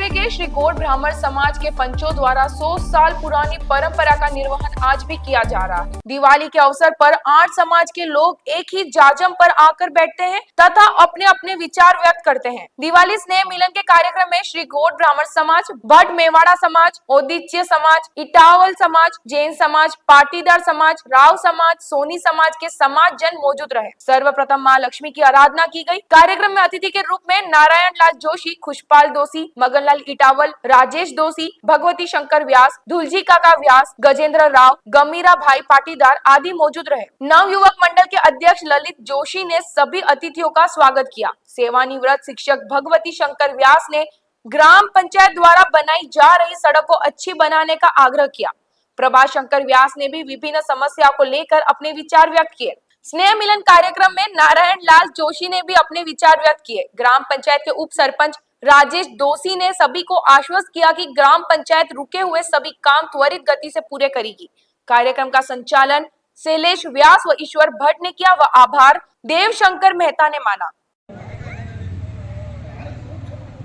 जिले के श्री गौड़ ब्राह्मण समाज के पंचों द्वारा 100 साल पुरानी परंपरा का निर्वहन आज भी किया जा रहा है। दिवाली के अवसर पर 8 समाज के लोग एक ही जाजम पर आकर बैठते हैं तथा अपने अपने विचार व्यक्त करते हैं। दिवाली स्नेह मिलन के कार्यक्रम में श्री गौड़ ब्राह्मण समाज, भट्ट मेवाड़ा समाज, औदिच्य समाज, इटावल समाज, जैन समाज, पाटीदार समाज, राव समाज, सोनी समाज के समाज जन मौजूद रहे। सर्वप्रथम माँ लक्ष्मी की आराधना की गई। कार्यक्रम में अतिथि के रूप में नारायण लाल जोशी, खुशपाल दोषी, मगनलाल इटावल, राजेश दोषी, भगवती शंकर व्यास, धुलजी काका व्यास, गजेंद्र राव, गमीरा भाई पाटीदार आदि मौजूद रहे। नव युवक मंडल के अध्यक्ष ललित जोशी ने सभी अतिथियों का स्वागत किया। सेवानिवृत्त शिक्षक भगवती शंकर व्यास ने ग्राम पंचायत द्वारा बनाई जा रही सड़क को अच्छी बनाने का आग्रह किया। प्रभास शंकर व्यास ने भी विभिन्न समस्याओं को लेकर अपने विचार व्यक्त किए। स्नेह मिलन कार्यक्रम में नारायण लाल जोशी ने भी अपने विचार व्यक्त किए। ग्राम पंचायत के उप सरपंच राजेश दोषी ने सभी को आश्वस्त किया कि ग्राम पंचायत रुके हुए सभी काम त्वरित गति से पूरे करेगी। कार्यक्रम का संचालन शैलेश व्यास व ईश्वर भट्ट ने किया व आभार देवशंकर मेहता ने माना।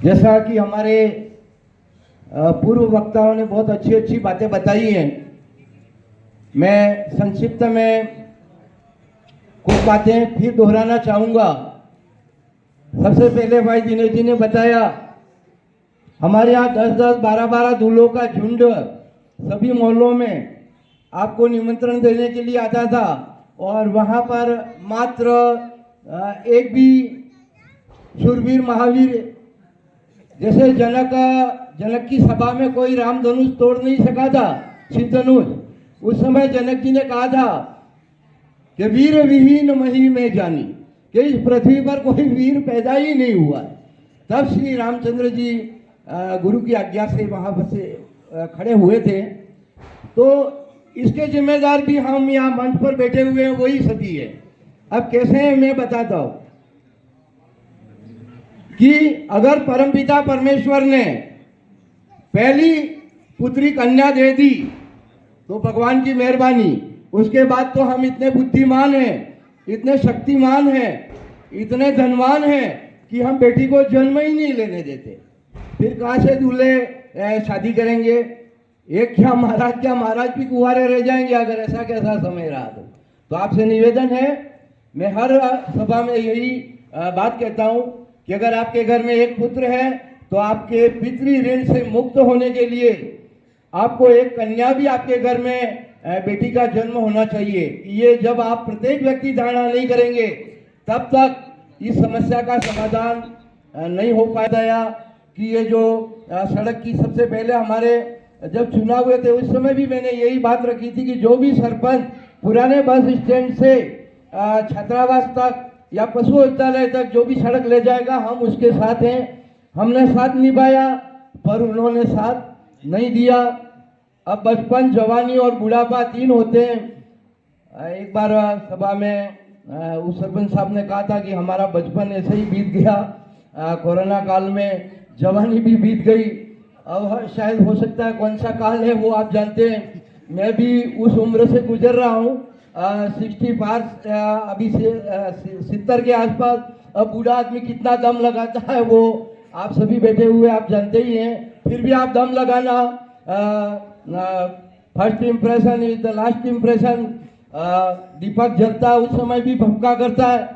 जैसा कि हमारे पूर्व वक्ताओं ने बहुत अच्छी अच्छी बातें बताई हैं, मैं संक्षिप्त में कुछ बातें फिर दोहराना चाहूँगा। सबसे पहले भाई दिनेश जी ने बताया, हमारे यहाँ 10-10, 12-12 दूल्हों का झुंड सभी मोहल्लों में आपको निमंत्रण देने के लिए आता था और वहाँ पर मात्र एक भी शूरवीर महावीर जैसे जनक की सभा में कोई रामधनुष तोड़ नहीं सका था, शिवधनुष। उस समय जनक जी ने कहा था कि वीर विहीन मही में जानी, कि इस पृथ्वी पर कोई वीर पैदा ही नहीं हुआ। तब श्री रामचंद्र जी गुरु की आज्ञा से वहाँ से खड़े हुए थे। तो इसके जिम्मेदार भी हम यहाँ मंच पर बैठे हुए हैं, वही सभी है। अब कैसे है मैं बताता हूँ कि अगर परमपिता परमेश्वर ने पहली पुत्री कन्या दे दी तो भगवान की मेहरबानी, उसके बाद तो हम इतने बुद्धिमान हैं, इतने शक्तिमान हैं, इतने धनवान हैं कि हम बेटी को जन्म ही नहीं लेने देते। फिर कहाँ से दूल्हे शादी करेंगे? एक क्या महाराज भी कुंवारे रह जाएंगे अगर ऐसा कैसा समय रहा तो आपसे निवेदन है, मैं हर सभा में यही बात कहता हूँ कि अगर आपके घर में एक पुत्र है तो आपके पितृ ऋण से मुक्त होने के लिए आपको एक कन्या भी आपके घर में बेटी का जन्म होना चाहिए। ये जब आप प्रत्येक व्यक्ति धारणा नहीं करेंगे तब तक इस समस्या का समाधान नहीं हो पाएगा। कि ये जो सड़क की सबसे पहले हमारे जब चुनाव हुए थे उस समय भी मैंने यही बात रखी थी कि जो भी सरपंच पुराने बस स्टैंड से छात्रावास तक या पशु औषधालय तक जो भी सड़क ले जाएगा हम उसके साथ हैं। हमने साथ निभाया पर उन्होंने साथ नहीं दिया। अब बचपन, जवानी और बुढ़ापा तीन होते हैं। एक बार सभा में उस सरपंच साहब ने कहा था कि हमारा बचपन ऐसे ही बीत गया, कोरोना काल में जवानी भी बीत गई। अब शायद हो सकता है कौन सा काल है वो आप जानते हैं, मैं भी उस उम्र से गुजर रहा हूँ 65 अभी से 70 के आसपास। अब बूढ़ा आदमी कितना दम लगाता है वो आप सभी बैठे हुए आप जानते ही हैं। फिर भी आप दम लगाना, first impression is the last impression. दीपक जलता है उस समय भी भपका करता है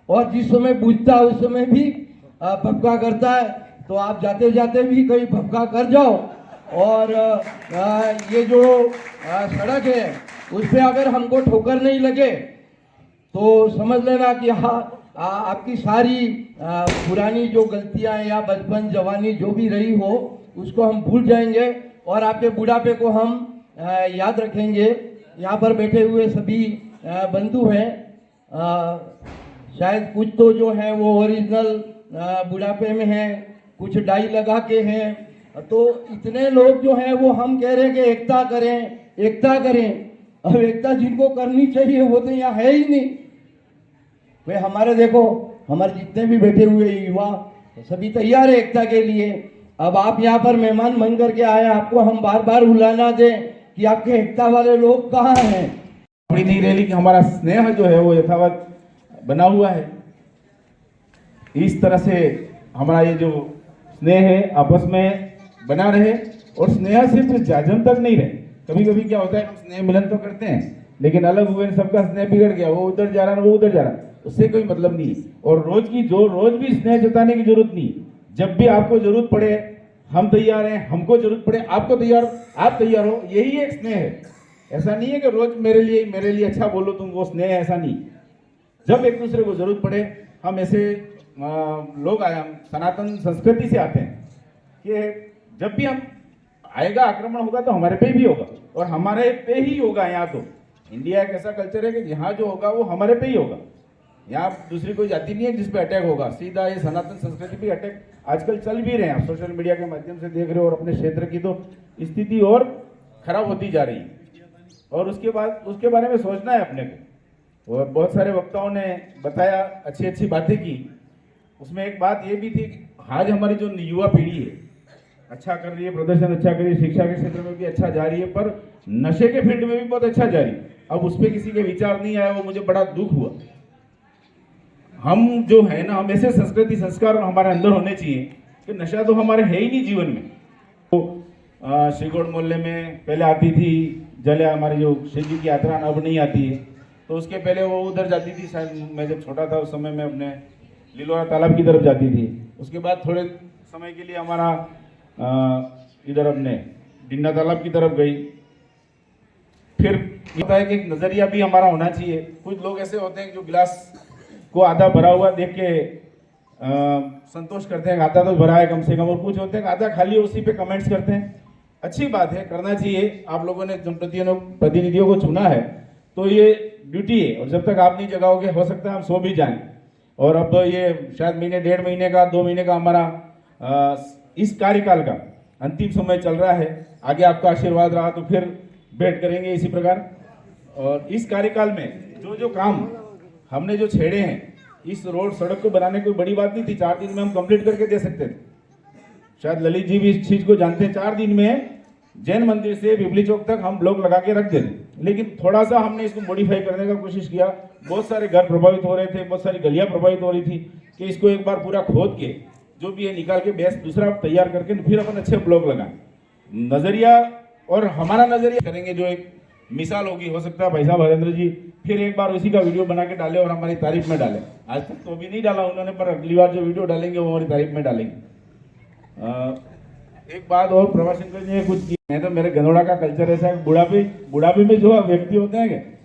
और जिस समय बुझता है उस समय भी भपका करता है। तो आप जाते जाते भी कहीं भपका कर जाओ। और ये जो सड़क है उस पर अगर हमको ठोकर नहीं लगे तो समझ लेना कि हाँ आपकी सारी पुरानी जो गलतियां या बचपन जवानी जो भी रही हो उसको हम भूल जाएंगे और आपके बुढ़ापे को हम याद रखेंगे। यहाँ पर बैठे हुए सभी बंधु हैं, शायद कुछ तो जो है वो ओरिजिनल बुढ़ापे में हैं, कुछ डाई लगा के हैं। तो इतने लोग जो हैं वो हम कह रहे हैं कि एकता करें, एकता करें। अब एकता जिनको करनी चाहिए वो तो यहाँ है ही नहीं। भाई हमारे देखो, हमारे जितने भी बैठे हुए युवा सभी तैयार है एकता के लिए। अब आप यहाँ पर मेहमान बन करके आए, आपको हम बार बार बुलाना दें कि आपके एकता वाले लोग कहाँ हैं। थोड़ी नहीं रैली कि हमारा स्नेह जो है वो यथावत बना हुआ है। इस तरह से हमारा ये जो स्नेह है आपस में बना रहे और स्नेह सिर्फ जाजम तक नहीं रहे। कभी कभी क्या होता है, हम स्नेह मिलन तो करते हैं लेकिन अलग हुए सबका स्नेह बिगड़ गया, वो उधर जा रहा है वो उधर जा रहा है, उससे कोई मतलब नहीं। और रोज भी स्नेह जताने की जरूरत नहीं। जब भी आपको जरूरत पड़े हम तैयार हैं, हमको जरूरत पड़े आपको तैयार, आप तैयार हो, यही एक स्नेह है। ऐसा नहीं है कि रोज मेरे लिए अच्छा बोलो तुम, वो स्नेह है, ऐसा नहीं। जब एक दूसरे को जरूरत पड़े, हम ऐसे लोग आए, हम सनातन संस्कृति से आते हैं कि जब भी हम आएगा आक्रमण होगा तो हमारे पे भी होगा और हमारे पे ही होगा। यहाँ तो इंडिया एक ऐसा कल्चर है कि यहाँ जो होगा वो हमारे पे ही होगा। यहाँ दूसरी कोई जाति नहीं है जिस पे अटैक होगा, सीधा ये सनातन संस्कृति पे अटैक आजकल चल भी रहे हैं। आप सोशल मीडिया के माध्यम से देख रहे हो और अपने क्षेत्र की तो स्थिति और खराब होती जा रही है। और उसके बाद उसके बारे में सोचना है अपने को। और बहुत सारे वक्ताओं ने बताया, अच्छी अच्छी बातें की। उसमें एक बात ये भी थी कि आज हमारी जो युवा पीढ़ी है अच्छा कर रही है, प्रदर्शन अच्छा कर रही है, शिक्षा के क्षेत्र में भी अच्छा जा रही है, पर नशे के फील्ड में भी बहुत अच्छा जा रही है। अब उस पर किसी के विचार नहीं आया, वो मुझे बड़ा दुख हुआ। हम जो है ना, हम ऐसे संस्कृति संस्कार हमारे अंदर होने चाहिए कि नशा तो हमारे है ही नहीं जीवन में। तो श्रीगोड़ मोहल्ले में पहले आती थी जलिया, हमारी जो शिव जी की यात्रा अब नहीं आती है, तो उसके पहले वो उधर जाती थी। शायद मैं जब छोटा था उस समय में अपने लिलोरा तालाब की तरफ जाती थी। उसके बाद थोड़े समय के लिए हमारा इधर अपने डिंडा तालाब की तरफ गई। फिर होता है कि एक नज़रिया भी हमारा होना चाहिए। कुछ लोग ऐसे होते हैं जो गिलास को आधा भरा हुआ देख के संतोष करते हैं, आधा तो भरा है कम से कम, और कुछ होते हैं आधा खाली, उसी पे कमेंट्स करते हैं। अच्छी बात है, करना चाहिए। आप लोगों ने जनप्रतिनिधियों को चुना है तो ये ड्यूटी है, और जब तक आप नहीं जगाओगे हो सकता है हम सो भी जाएं। और अब ये शायद महीने, 1.5 महीने का, 2 महीने का हमारा इस कार्यकाल का अंतिम समय चल रहा है। आगे आपका आशीर्वाद रहा तो फिर भेंट करेंगे इसी प्रकार। और इस कार्यकाल में जो काम हमने जो छेड़े हैं, इस रोड सड़क को बनाने कोई बड़ी बात नहीं थी, 4 दिन में हम कंप्लीट करके दे सकते थे। शायद ललित जी भी इस चीज को जानते हैं। 4 दिन में जैन मंदिर से बिबली चौक तक हम ब्लॉक लगा के रख देते, लेकिन थोड़ा सा हमने इसको मॉडिफाई करने का कोशिश किया। बहुत सारे घर प्रभावित हो रहे थे, बहुत सारी गलियां प्रभावित हो रही थी, कि इसको एक बार पूरा खोद के जो भी है निकाल के बेस दूसरा तैयार करके फिर अपन अच्छे ब्लॉक लगाएं। नजरिया और हमारा नजरिया करेंगे, जो एक मिसाल होगी। हो सकता है भाई साहब हरेंद्र जी फिर एक बार उसी का वीडियो बना के डाले और हमारी तारीफ में डाले। आज तक तो भी नहीं डाला उन्होंने, पर अगली बार जो वीडियो डालेंगे वो हमारी तारीफ में डालेंगे। एक बात और, प्रभा शंकर जी ने कुछ की है, तो मेरे गनौड़ा का कल्चर ऐसा है, बुढ़ापे में जो व्यक्ति होते हैं,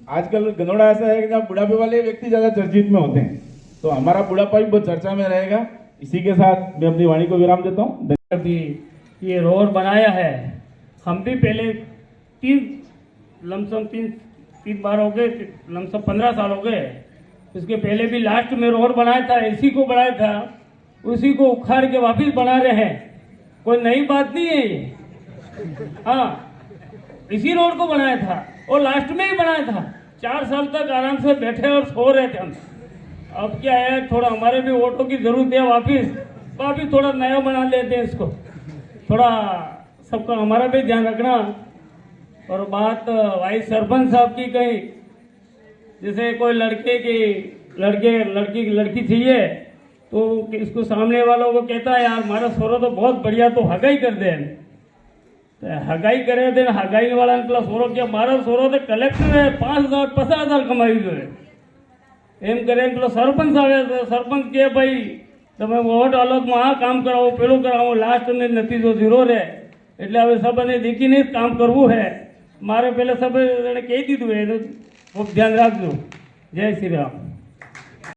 आजकल गनौड़ा ऐसा है कि जब बुढ़ापे वाले व्यक्ति ज्यादा चर्चित में होते हैं, तो हमारा बुढ़ापा भी बहुत चर्चा में रहेगा। इसी के साथ मैं अपनी वाणी को विराम देता हूँ। ये रोड बनाया है, हम भी पहले 3 बार हो गए, लमसम 15 साल हो गए। इसके पहले भी लास्ट में रोड बनाया था, इसी को बनाया था, उसी को उखाड़ के वापिस बना रहे हैं। कोई नई बात नहीं है ये। हाँ, इसी रोड को बनाया था और लास्ट में ही बनाया था। 4 साल तक आराम से बैठे और सो रहे थे हम। अब क्या है, थोड़ा हमारे भी वोटों की जरूरत है, वापिस थोड़ा नया बना लेते हैं इसको। थोड़ा सबका हमारा भी ध्यान रखना। और बात वाइस सरपंच साहब की कही, जैसे कोई लड़की चाहिए तो इसको सामने वालों को कहता है यार हमारा सोरो तो बहुत बढ़िया, तो हगाई कर दे। तो हगाई करे दे, हगाई वाला पेला सोरो क्या मारा सोरो तो कलेक्टर है, 5,000 50,000 कमाई दो एम करे। पेलो सरपंच आवे तो सरपंच के भाई તમે વોટ આલોકમાં આ કામ કરાવો, પેલું કરાવો, લાસ્ટ ને નતીજો 0 રહે। એટલે હવે સબને દેખીને જ કામ કરવું है। મારે પહેલા સબ કહી દીધું है, ખૂબ ધ્યાન રાખજો। જય શ્રી રામ।